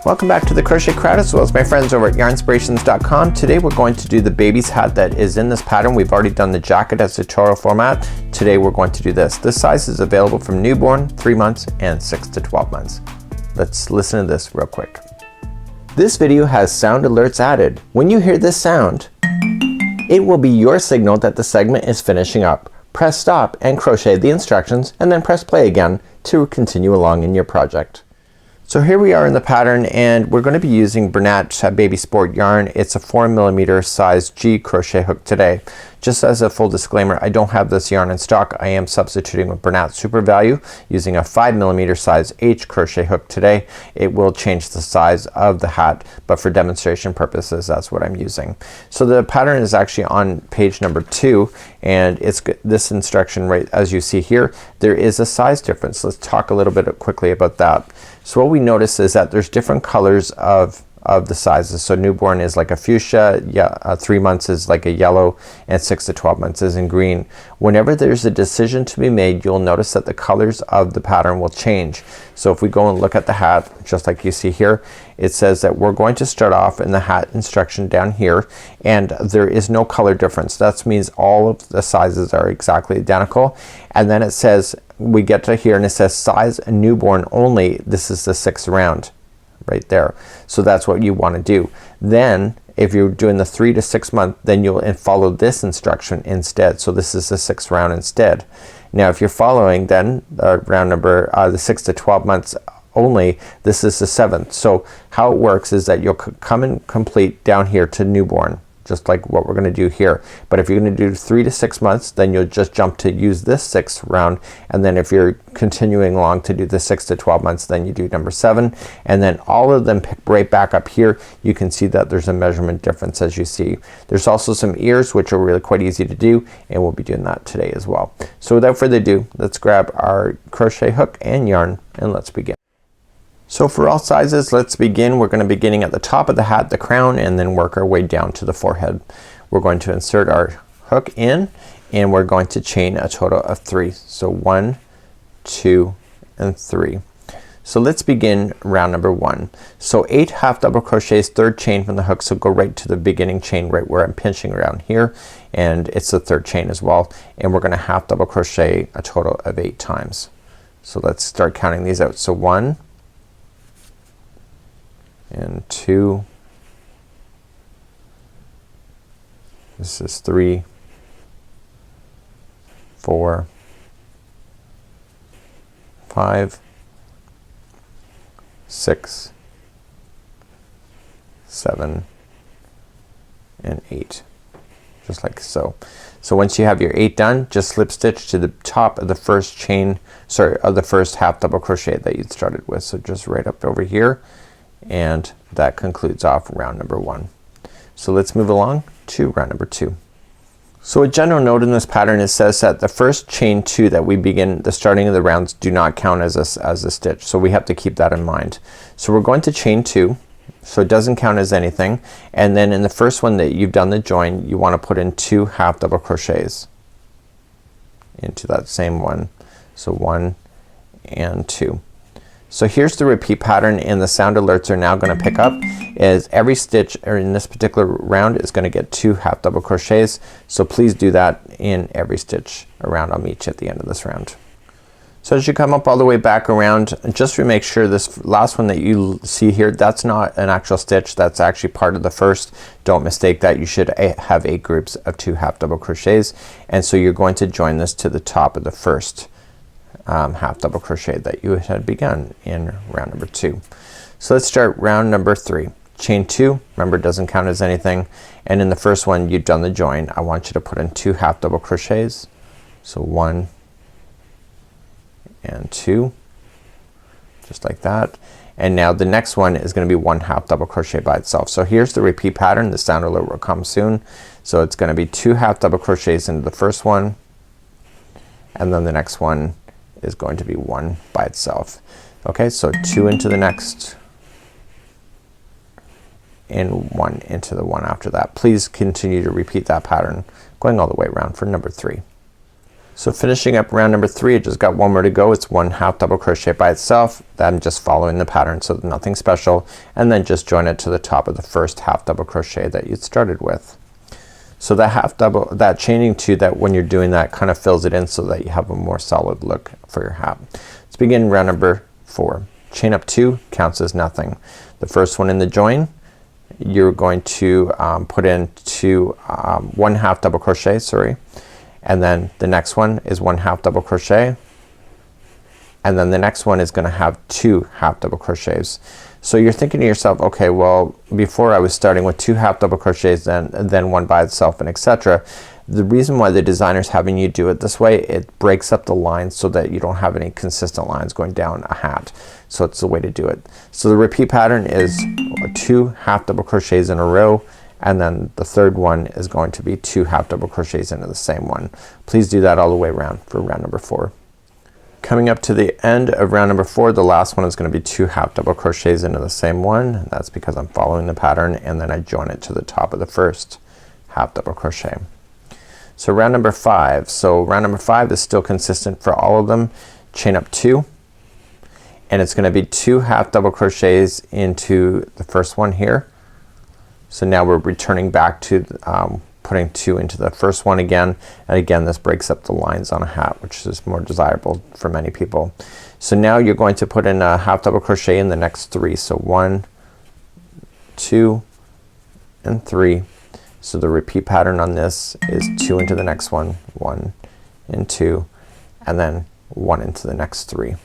Welcome back to the Crochet Crowd as well as my friends over at yarnspirations.com. Today we're going to do the baby's hat that is in this pattern. We've already done the jacket as tutorial format. Today we're going to do this. This size is available from newborn, 3 months, and 6 to 12 months. Let's listen to this real quick. This video has sound alerts added. When you hear this sound, it will be your signal that the segment is finishing up. Press stop and crochet the instructions and then press play again to continue along in your project. So here we are in the pattern and we're going to be using Bernat Baby Sport yarn. It's a 4mm size G crochet hook today. Just as a full disclaimer, I don't have this yarn in stock. I am substituting with Bernat Super Value using a 5mm size H crochet hook today. It will change the size of the hat, but for demonstration purposes that's what I'm using. So the pattern is actually on page number 2 and it's this instruction right as you see here. There is a size difference. Let's talk a little bit quickly about that. So what we notice is that there's different colors of the sizes. So newborn is like a fuchsia, 3 months is like a yellow, and 6 to 12 months is in green. Whenever there's a decision to be made, you'll notice that the colors of the pattern will change. So if we go and look at the hat, just like you see here, it says that we're going to start off in the hat instruction down here and there is no color difference. That means all of the sizes are exactly identical. And then it says, we get to here and it says size newborn only. This is the 6th round right there. So that's what you want to do. Then if you're doing the 3 to 6 month, then you'll follow this instruction instead. So this is the 6th round instead. Now if you're following then round number the 6 to 12 months only, this is the 7th. So how it works is that you'll come and complete down here to newborn, just like what we're gonna do here. But if you're gonna do 3 to 6 months, then you'll just jump to use this 6th round, and then if you're continuing along to do the 6 to 12 months, then you do number 7, and then all of them pick right back up here. You can see that there's a measurement difference as you see. There's also some ears which are really quite easy to do, and we'll be doing that today as well. So without further ado, let's grab our crochet hook and yarn and let's begin. So for all sizes, let's begin. We're going to be beginning at the top of the hat, the crown, and then work our way down to the forehead. We're going to insert our hook in and we're going to chain a total of 3. So 1, 2, and 3. So let's begin round number 1. So 8 half double crochets, 3rd chain from the hook, so go right to the beginning chain right where I'm pinching around here, and it's the 3rd chain as well, and we're gonna half double crochet a total of 8 times. So let's start counting these out. So 1 and 2, this is 3, 4, 5, 6, 7, and 8, just like so. So once you have your 8 done, just slip stitch to the top of the first chain, of the first half double crochet that you started with. So just right up over here, and that concludes off round number 1. So let's move along to round number 2. So a general note in this pattern, it says that the first chain 2 that we begin the starting of the rounds do not count as a stitch. So we have to keep that in mind. So we're going to chain 2, so it doesn't count as anything, and then in the first one that you've done the join, you want to put in 2 half double crochets into that same one. So 1 and 2. So here's the repeat pattern, and the sound alerts are now gonna pick up is every stitch or in this particular round is gonna get 2 half double crochets. So please do that in every stitch around. I'll meet you at the end of this round. So as you come up all the way back around, just to make sure this last one that you see here, that's not an actual stitch, that's actually part of the first. Don't mistake that. You should have 8 groups of 2 half double crochets, and so you're going to join this to the top of the first half double crochet that you had begun in round number 2. So let's start round number 3. Chain 2, remember it doesn't count as anything, and in the first one you've done the join. I want you to put in 2 half double crochets. So 1 and 2, just like that, and now the next one is gonna be 1 half double crochet by itself. So here's the repeat pattern. The sound alert will come soon. So it's gonna be 2 half double crochets into the first one, and then the next one is going to be 1 by itself. Okay, so 2 into the next and 1 into the one after that. Please continue to repeat that pattern going all the way around for number 3. So finishing up round number 3, I just got one more to go. It's 1 half double crochet by itself. I'm just following the pattern, so nothing special, and then just join it to the top of the first half double crochet that you started with. So that chaining 2, that when you're doing that kind of fills it in so that you have a more solid look for your hat. Let's begin round number 4. Chain up 2 counts as nothing. The first one in the join, you're going to put in 1 half double crochet, and then the next one is 1 half double crochet, and then the next one is gonna have 2 half double crochets. So you're thinking to yourself, okay, well, before I was starting with 2 half double crochets and then 1 by itself, and etc. The reason why the designer's having you do it this way, it breaks up the lines so that you don't have any consistent lines going down a hat. So it's the way to do it. So the repeat pattern is 2 half double crochets in a row, and then the third one is going to be 2 half double crochets into the same one. Please do that all the way around for round number 4. Coming up to the end of round number 4, the last one is gonna be 2 half double crochets into the same one. That's because I'm following the pattern, and then I join it to the top of the first half double crochet. So round number 5. So round number 5 is still consistent for all of them. Chain up 2, and it's gonna be 2 half double crochets into the first one here. So now we're returning back to putting 2 into the first one again, and again this breaks up the lines on a hat, which is more desirable for many people. So now you're going to put in a half double crochet in the next 3. So 1, 2, and 3. So the repeat pattern on this is 2 into the next one, 1 and 2, and then 1 into the next 3.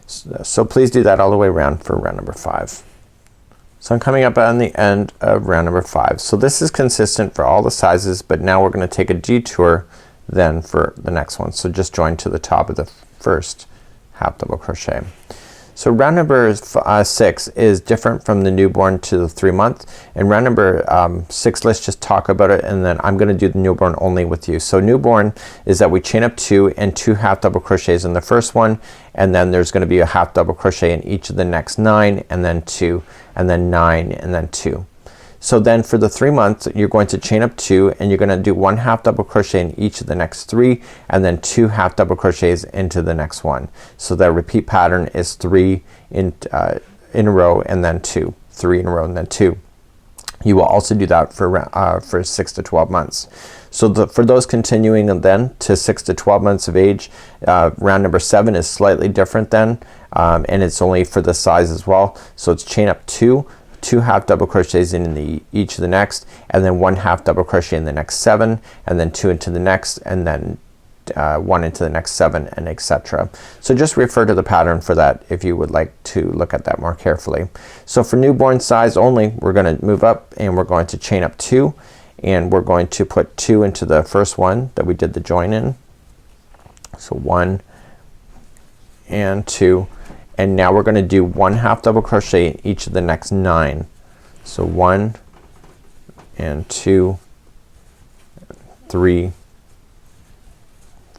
So please do that all the way around for round number 5. So I'm coming up on the end of round number 5. So this is consistent for all the sizes, but now we're gonna take a detour then for the next one. So just join to the top of the first half double crochet. So round number 6 is different from the newborn to the 3-month. And round number 6, let's just talk about it, and then I'm gonna do the newborn only with you. So newborn is that we chain up 2 and 2 half double crochets in the first one, and then there's gonna be a half double crochet in each of the next 9, and then 2, and then 9, and then 2. So then for the 3-month, you're going to chain up 2, and you're gonna do 1 half double crochet in each of the next 3, and then 2 half double crochets into the next one. So the repeat pattern is 3 in a row, and then 2, 3 in a row, and then 2. You will also do that for 6 to 12 months. So for those continuing and then to 6 to 12 months of age, round number 7 is slightly different then, and it's only for the size as well. So it's chain up 2, 2 half double crochets in each of the next, and then 1 half double crochet in the next 7, and then 2 into the next, and then 1 into the next 7, and etc. So just refer to the pattern for that if you would like to look at that more carefully. So for newborn size only, we're gonna move up and we're going to chain up 2, and we're going to put 2 into the first one that we did the join in. So 1 and 2, and now we're gonna do 1 half double crochet in each of the next 9. So 1 and 2, 3,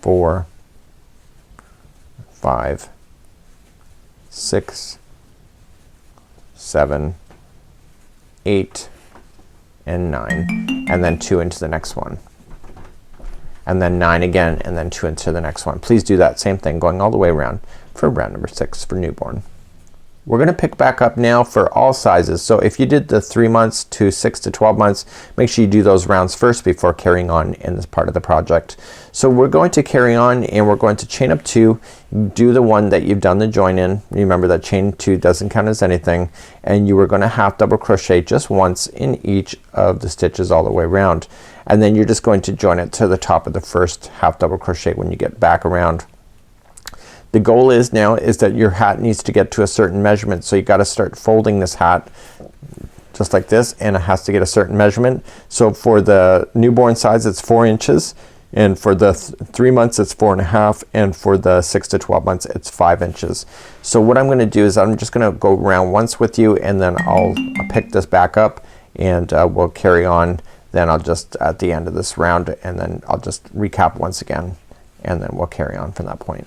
4, 5, 6, 7, 8, and 9, and then 2 into the next one, and then 9 again, and then 2 into the next one. Please do that same thing going all the way around for round number 6 for newborn. We're gonna pick back up now for all sizes. So if you did the 3 months to 6 to 12 months, make sure you do those rounds first before carrying on in this part of the project. So we're going to carry on, and we're going to chain up 2, do the one that you've done the join in. Remember that chain 2 doesn't count as anything, and you were gonna half double crochet just once in each of the stitches all the way around, and then you're just going to join it to the top of the first half double crochet when you get back around. The goal is that your hat needs to get to a certain measurement, so you gotta start folding this hat just like this, and it has to get a certain measurement. So for the newborn size it's 4 inches, and for the 3 months it's 4.5, and for the 6 to 12 months it's 5 inches. So what I'm gonna do is I'm just gonna go around once with you, and then I'll pick this back up, and we'll carry on. Then I'll just at the end of this round, and then I'll just recap once again, and then we'll carry on from that point.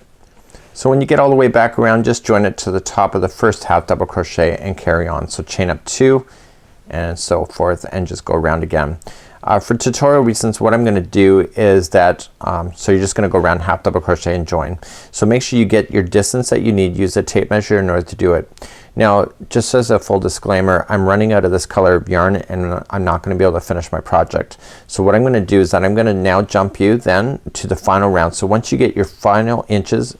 So when you get all the way back around, just join it to the top of the first half double crochet and carry on. So chain up 2 and so forth, and just go around again. For tutorial reasons, what I'm gonna do is that so you're just gonna go around half double crochet and join. So make sure you get your distance that you need. Use a tape measure in order to do it. Now just as a full disclaimer, I'm running out of this color of yarn and I'm not gonna be able to finish my project. So what I'm gonna do is that I'm gonna now jump you then to the final round. So once you get your final inches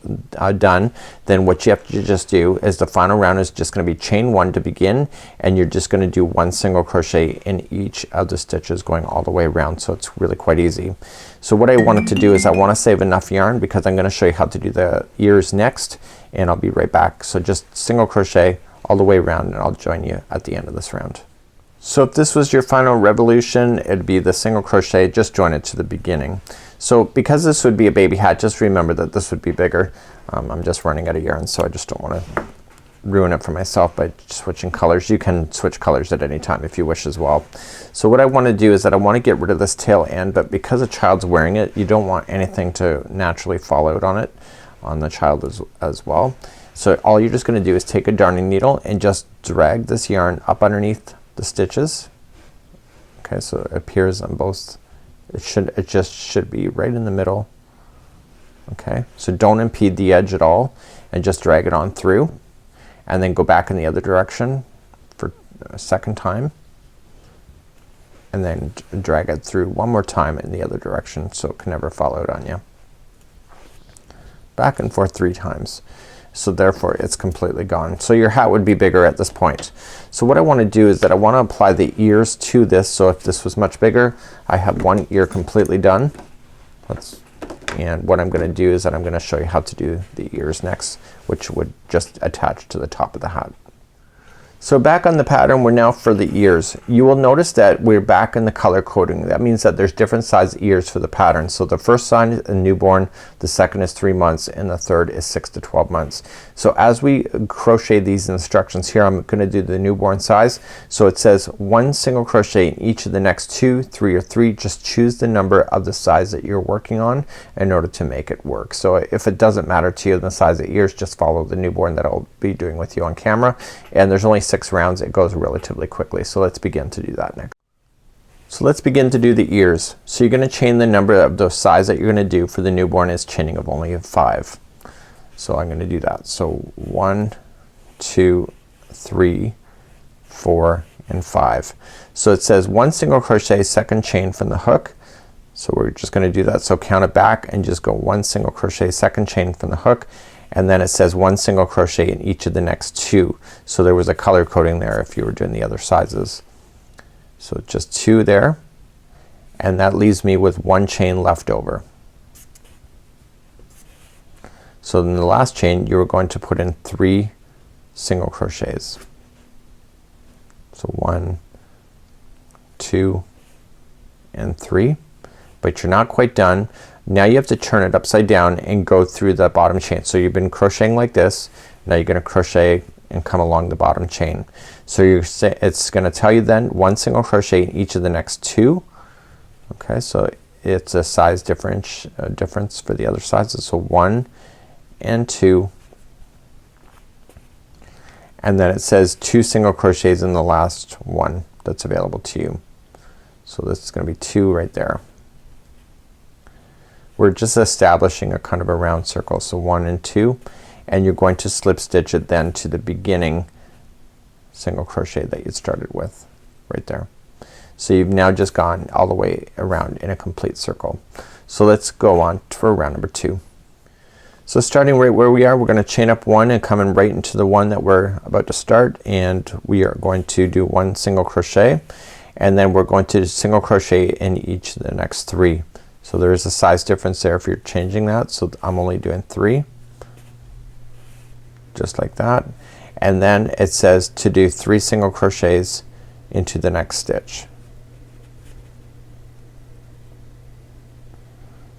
done, then what you have to just do is the final round is just gonna be chain 1 to begin, and you're just gonna do 1 single crochet in each of the stitches going all the way around. So it's really quite easy. So what I wanted to do is I wanna save enough yarn because I'm gonna show you how to do the ears next, and I'll be right back. So just single crochet all the way around and I'll join you at the end of this round. So if this was your final revolution, it'd be the single crochet, just join it to the beginning. So because this would be a baby hat, just remember that this would be bigger. I'm just running out of yarn, so I just don't wanna ruin it for myself by switching colors. You can switch colors at any time if you wish as well. So what I wanna do is that I wanna get rid of this tail end, but because a child's wearing it, you don't want anything to naturally fall out on it, on the child as well. So all you're just gonna do is take a darning needle and just drag this yarn up underneath the stitches. Okay, so it appears on both. It just should be right in the middle. Okay, so don't impede the edge at all and just drag it on through, and then go back in the other direction for a second time, and then drag it through one more time in the other direction so it can never fall out on you. Back and forth 3 times. So therefore it's completely gone. So your hat would be bigger at this point. So what I wanna do is that I wanna apply the ears to this. So if this was much bigger, I have one ear completely done. And what I'm gonna do is that I'm gonna show you how to do the ears next, which would just attach to the top of the hat. So back on the pattern, we're now for the ears. You will notice that we're back in the color coding. That means that there's different size ears for the pattern. So the first sign is a newborn, the second is 3 months, and the third is 6 to 12 months. So as we crochet these instructions here, I'm gonna do the newborn size. So it says 1 single crochet in each of the next 2, 3, or 3. Just choose the number of the size that you're working on in order to make it work. So if it doesn't matter to you the size of ears, just follow the newborn that I'll be doing with you on camera. And there's only 6 rounds. It goes relatively quickly. So let's begin to do that next. So let's begin to do the ears. So you're gonna chain the number of the size that you're gonna do for the newborn is chaining of only 5. So I'm gonna do that. So 1, 2, 3, 4, and 5. So it says 1 single crochet, second chain from the hook. So we're just gonna do that. So count it back and just go 1 single crochet, second chain from the hook, and then it says 1 single crochet in each of the next 2. So there was a color coding there if you were doing the other sizes. So just 2 there, and that leaves me with 1 chain left over. So in the last chain you're going to put in 3 single crochets. So 1, 2, and 3. But you're not quite done. Now you have to turn it upside down and go through the bottom chain. So you've been crocheting like this. Now you're gonna crochet and come along the bottom chain. So it's gonna tell you then 1 single crochet in each of the next 2. Okay, so it's a size difference for the other sizes. So 1 and 2, and then it says 2 single crochets in the last one that's available to you. So this is gonna be 2 right there. We're just establishing a kind of a round circle. So 1 and 2, and you're going to slip stitch it then to the beginning single crochet that you started with right there. So you've now just gone all the way around in a complete circle. So let's go on for round number 2. So starting right where we are, we're gonna chain up 1 and come in right into the one that we're about to start, and we are going to do 1 single crochet, and then we're going to single crochet in each of the next 3. So there is a size difference there if you're changing that. So I'm only doing 3, just like that, and then it says to do 3 single crochets into the next stitch.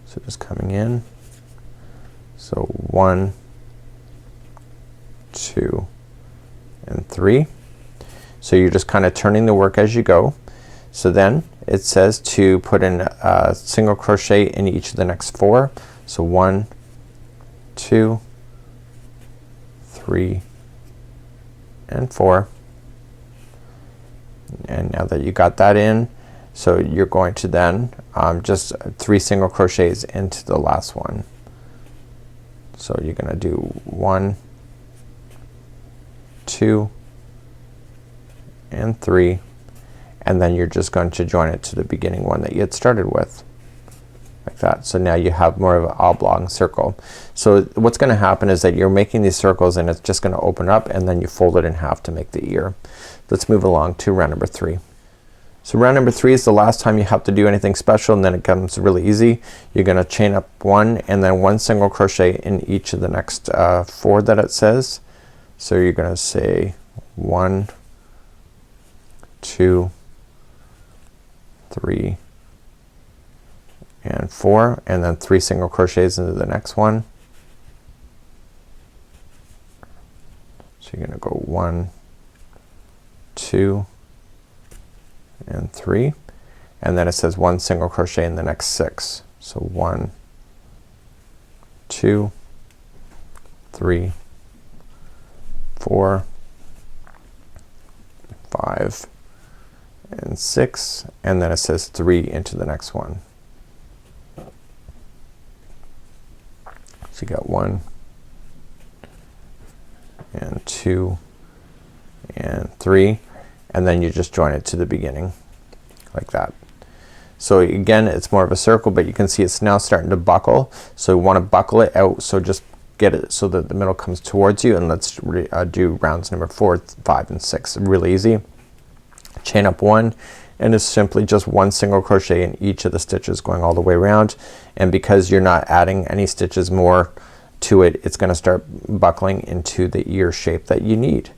So just coming in. So 1, 2, and 3. So you're just kind of turning the work as you go. So then it says to put in a single crochet in each of the next 4. So 1, 2, 3, and 4. And now that you got that in, So you're going to then just 3 single crochets into the last one. So you're gonna do 1, 2 and 3, and then you're just going to join it to the beginning one that you had started with, like that. So now you have more of an oblong circle. So what's gonna happen is that you're making these circles and it's just gonna open up, and then you fold it in half to make the ear. Let's move along to round number 3. So round number 3 is the last time you have to do anything special, and then it comes really easy. You're gonna chain up 1 and then 1 single crochet in each of the next 4 that it says. So you're gonna say 1, 2, 3 and 4, and then 3 single crochets into the next one. So you're gonna go 1, 2 and 3, and then it says 1 single crochet in the next 6. So 1, 2, 3, 4, 5 and 6, and then it says 3 into the next one. So you got 1 and 2 and 3, and then you just join it to the beginning like that. So again, it's more of a circle, but you can see it's now starting to buckle. So you want to buckle it out, so just get it so that the middle comes towards you, and let's do rounds number 4, 5 and 6. Really easy. Chain up 1, and it's simply just 1 single crochet in each of the stitches going all the way around, and because you're not adding any stitches more to it, it's gonna start buckling into the ear shape that you need.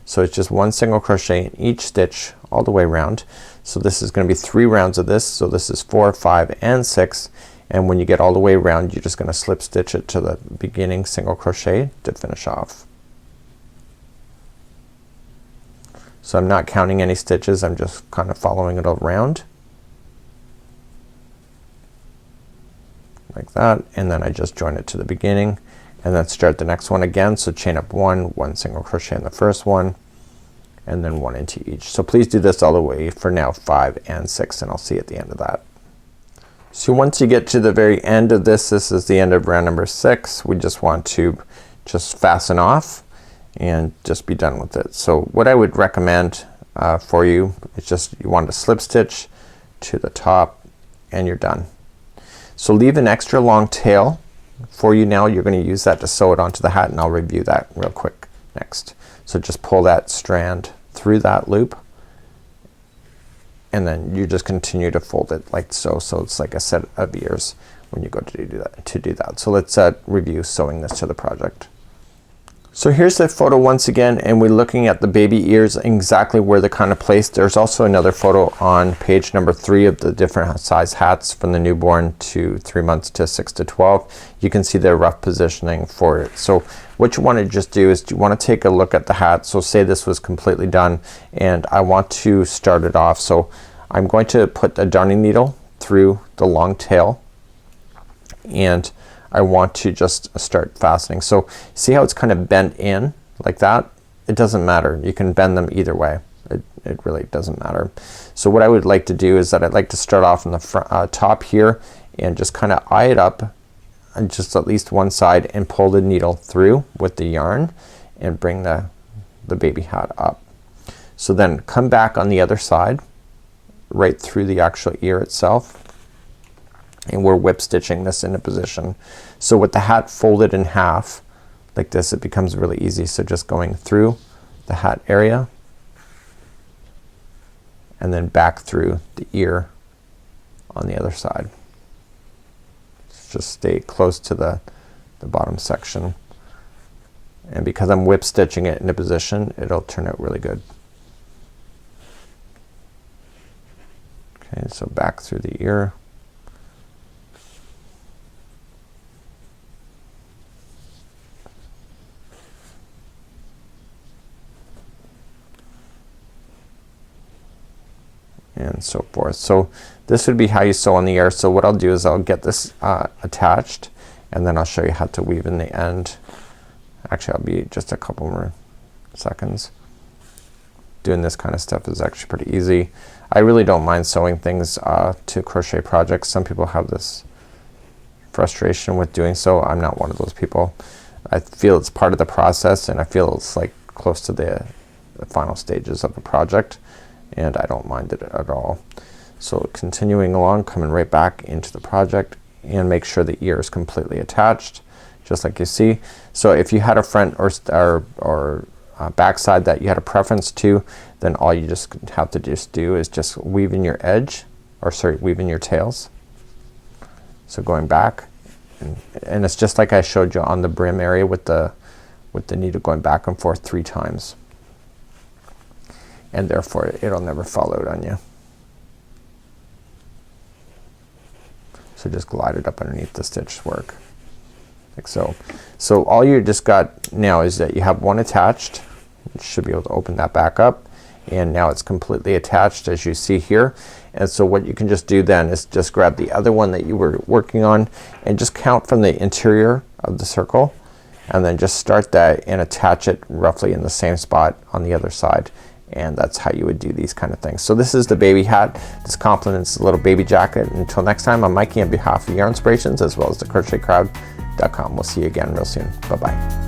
So it's just 1 single crochet in each stitch all the way around. So this is gonna be 3 rounds of this. So this is 4, 5 and 6, and when you get all the way around, you're just gonna slip stitch it to the beginning single crochet to finish off. So I'm not counting any stitches, I'm just kind of following it around like that, and then I just join it to the beginning and then start the next one again. So chain up 1, 1 single crochet in the first one, and then 1 into each. So please do this all the way for now 5 and 6, and I'll see you at the end of that. So once you get to the very end of this, this is the end of round number 6. We just want to just fasten off and just be done with it. So what I would recommend for you is just you want to slip stitch to the top and you're done. So leave an extra long tail for you now. You're gonna use that to sew it onto the hat, and I'll review that real quick next. So just pull that strand through that loop, and then you just continue to fold it like so. So it's like a set of ears when you go to do that. So let's review sewing this to the project. So here's the photo once again, and we're looking at the baby ears, exactly where they're kind of placed. There's also another photo on page number 3 of the different size hats from the newborn to 3 months to 6 to 12. You can see the rough positioning for it. So what you want to just do is you want to take a look at the hat. So say this was completely done and I want to start it off. So I'm going to put a darning needle through the long tail, and I want to just start fastening. So see how it's kind of bent in like that? It doesn't matter. You can bend them either way. It really doesn't matter. So what I would like to do is that I'd like to start off on the front, top here, and just kind of eye it up and just at least one side, and pull the needle through with the yarn and bring the baby hat up. So then come back on the other side right through the actual ear itself, and we're whip stitching this into position. So with the hat folded in half like this, it becomes really easy. So just going through the hat area and then back through the ear on the other side. Just stay close to the bottom section, and because I'm whip stitching it into position, it'll turn out really good. Okay, so back through the ear. And so forth. So this would be how you sew on the ear. So what I'll do is I'll get this attached, and then I'll show you how to weave in the end. Actually, I'll be just a couple more seconds. doing this kind of stuff is actually pretty easy. I really don't mind sewing things to crochet projects. Some people have this frustration with doing so. I'm not one of those people. I feel it's part of the process, and I feel it's like close to the final stages of a project, and I don't mind it at all. So continuing along, coming right back into the project, and make sure the ear is completely attached, just like you see. So if you had a front or back side that you had a preference to, then all you just have to do is just weave in your edge, or sorry, weave in your tails. So going back, and it's just like I showed you on the brim area with the needle going back and forth 3 times, and therefore it'll never fall out on you. So just glide it up underneath the stitch work like so. So all you just got now is that you have one attached. You should be able to open that back up, and now it's completely attached, as you see here. And so what you can just do then is just grab the other one that you were working on and just count from the interior of the circle, and then just start that and attach it roughly in the same spot on the other side. And that's how you would do these kind of things. So this is the baby hat. This complements the little baby jacket. Until next time, I'm Mikey on behalf of Yarnspirations as well as the crochetcrowd.com. We'll see you again real soon. Bye bye.